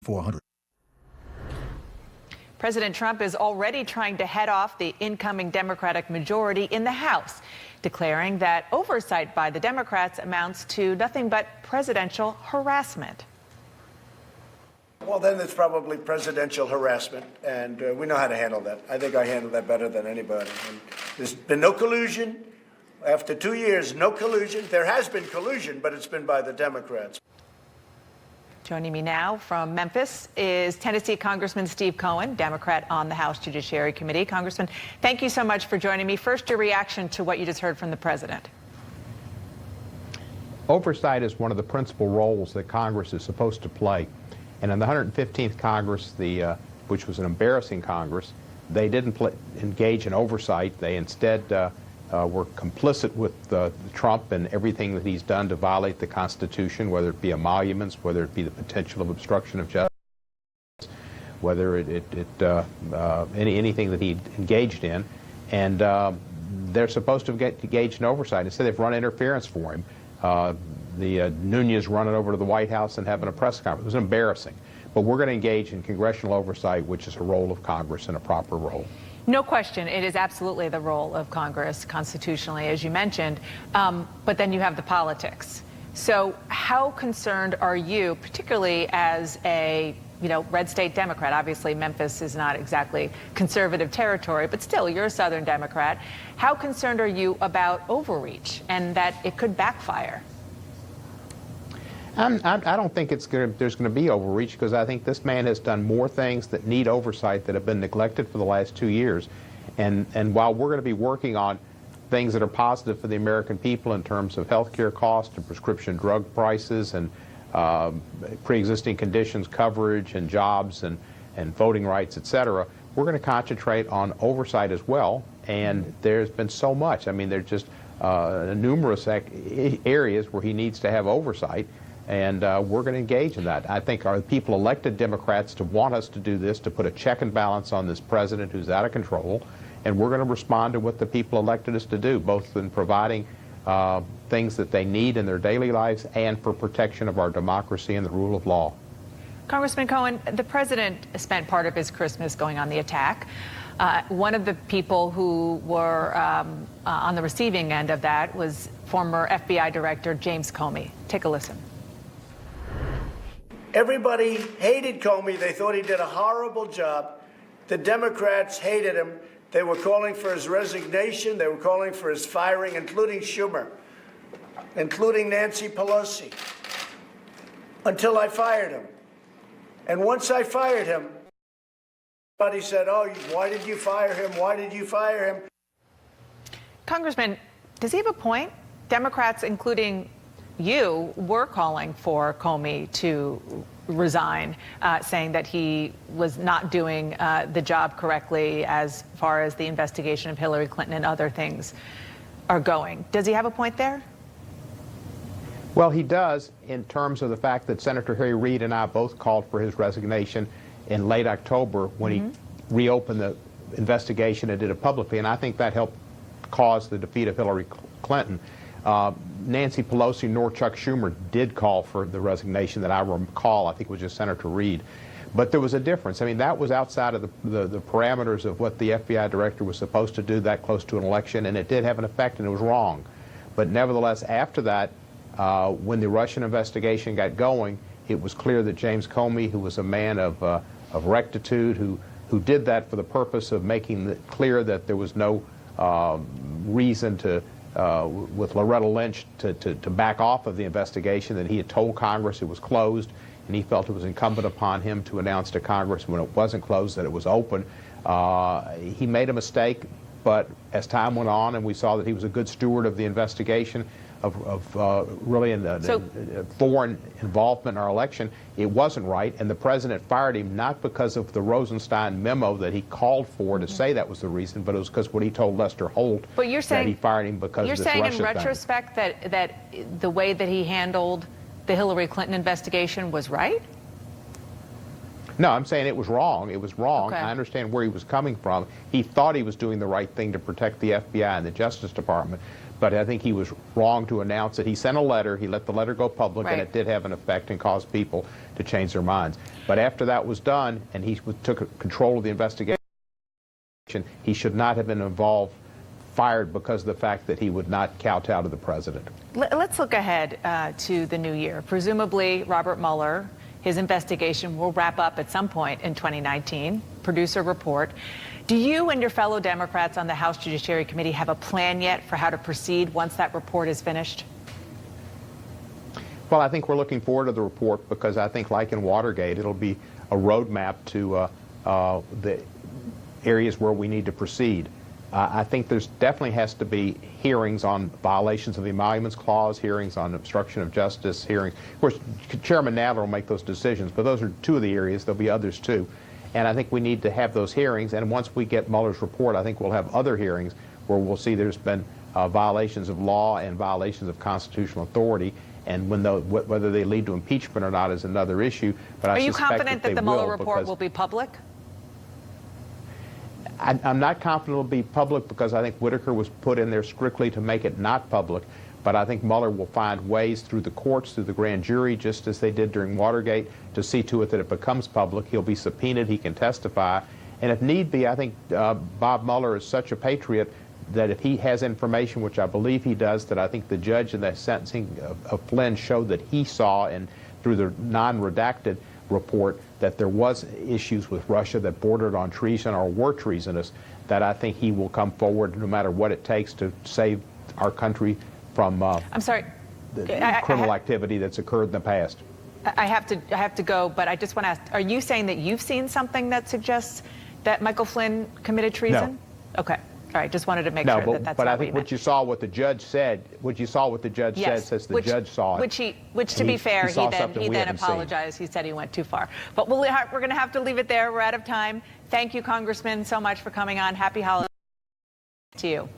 400. President Trump is already trying to head off the incoming Democratic majority in the House, declaring that oversight by the Democrats amounts to nothing but presidential harassment. Well, then it's probably presidential harassment, and we know how to handle that. I think I handle that better than anybody. And there's been no collusion. After 2 years, no collusion. There has been collusion, but it's been by the Democrats. Joining me now from Memphis is Tennessee Congressman Steve Cohen, Democrat on the House Judiciary Committee. Congressman, thank you so much for joining me. First, your reaction to what you just heard from the president. Oversight is one of the principal roles that Congress is supposed to play. And in the 115th Congress, which was an embarrassing Congress, they didn't engage in oversight. They instead were complicit with Trump and everything that he's done to violate the Constitution, whether it be emoluments, whether it be the potential of obstruction of justice, whether anything that he engaged in. And they're supposed to get engaged in oversight. Instead, they've run interference for him. Nunez running over to the White House and having a press conference. It was embarrassing. But we're going to engage in congressional oversight, which is a role of Congress and a proper role. No question, it is absolutely the role of Congress constitutionally, as you mentioned, but then you have the politics. So how concerned are you, particularly as a red state Democrat? Obviously, Memphis is not exactly conservative territory, but still, you're a Southern Democrat. How concerned are you about overreach and that it could backfire? I don't think there's going to be overreach, because I think this man has done more things that need oversight that have been neglected for the last 2 years. And while we're going to be working on things that are positive for the American people in terms of health care costs and prescription drug prices and pre-existing conditions coverage and jobs and voting rights, et cetera, we're going to concentrate on oversight as well. And there's been so much. I mean, there's just numerous areas where he needs to have oversight. And we're going to engage in that. I think our people elected Democrats to want us to do this, to put a check and balance on this president who's out of control. And we're going to respond to what the people elected us to do, both in providing things that they need in their daily lives and for protection of our democracy and the rule of law. Congressman Cohen, the president spent part of his Christmas going on the attack. One of the people who were on the receiving end of that was former FBI Director James Comey. Take a listen. Everybody hated Comey. They thought he did a horrible job. The Democrats hated him. They were calling for his resignation. They were calling for his firing, including Schumer, including Nancy Pelosi, until I fired him. And once I fired him, everybody said, oh, why did you fire him? Why did you fire him? Congressman, does he have a point? Democrats, including you, were calling for Comey to resign, saying that he was not doing the job correctly as far as the investigation of Hillary Clinton and other things are going. Does he have a point there? Well, he does, in terms of the fact that Senator Harry Reid and I both called for his resignation in late October when he reopened the investigation and did it publicly, and I think that helped cause the defeat of Hillary Clinton. Nancy Pelosi nor Chuck Schumer did call for the resignation that I recall. I think it was just Senator Reid. But there was a difference. I mean, that was outside of the parameters of what the FBI director was supposed to do that close to an election, and it did have an effect, and it was wrong. But nevertheless, after that, when the Russian investigation got going, it was clear that James Comey, who was a man of rectitude, who did that for the purpose of making it clear that there was no reason to with Loretta Lynch to back off of the investigation, that he had told Congress it was closed, and he felt it was incumbent upon him to announce to Congress when it wasn't closed that it was open. He made a mistake, but as time went on and we saw that he was a good steward of the investigation, really foreign involvement in our election, it wasn't right, and the president fired him not because of the Rosenstein memo that he called for to say that was the reason, but it was because what he told Lester Holt, but you're saying, that he fired him because you're of this saying Russia in retrospect that the way that he handled the Hillary Clinton investigation was right? No, I'm saying it was wrong. It was wrong. Okay. I understand where he was coming from. He thought he was doing the right thing to protect the FBI and the Justice Department. But I think he was wrong to announce it. He sent a letter, he let the letter go public, and Right. it did have an effect and caused people to change their minds. But after that was done, and he took control of the investigation, he should not have been fired because of the fact that he would not kowtow to the president. Let's look ahead to the new year. Presumably, Robert Mueller, his investigation will wrap up at some point in 2019, produce a report. Do you and your fellow Democrats on the House Judiciary Committee have a plan yet for how to proceed once that report is finished? Well, I think we're looking forward to the report because I think, like in Watergate, it'll be a roadmap to the areas where we need to proceed. I think there's definitely has to be hearings on violations of the Emoluments Clause, hearings on obstruction of justice, hearings. Of course, Chairman Nadler will make those decisions, but those are two of the areas. There'll be others too. And I think we need to have those hearings. And once we get Mueller's report, I think we'll have other hearings where we'll see there's been violations of law and violations of constitutional authority. And whether they lead to impeachment or not is another issue. But Are I you suspect confident that the Mueller report will be public? I'm not confident it'll be public because I think Whitaker was put in there strictly to make it not public. But I think Mueller will find ways through the courts, through the grand jury, just as they did during Watergate, to see to it that it becomes public. He'll be subpoenaed. He can testify. And if need be, I think Bob Mueller is such a patriot that if he has information, which I believe he does, that I think the judge in that sentencing of Flynn showed that he saw, and through the non-redacted report, that there was issues with Russia that bordered on treason or were treasonous, that I think he will come forward no matter what it takes to save our country from I'm sorry. the criminal activity that's occurred in the past. I have to go, but I just want to ask, are you saying that you've seen something that suggests that Michael Flynn committed treason? No. Okay. All right. Just wanted to make No, sure that that's but not I think what what you saw, what the judge said, Yes, says the judge saw it. Which to And be fair, he saw he something we then haven't seen. apologized. He said he went too far. But we're going to have to leave it there. We're out of time. Thank you, Congressman, so much for coming on. Happy holidays to you.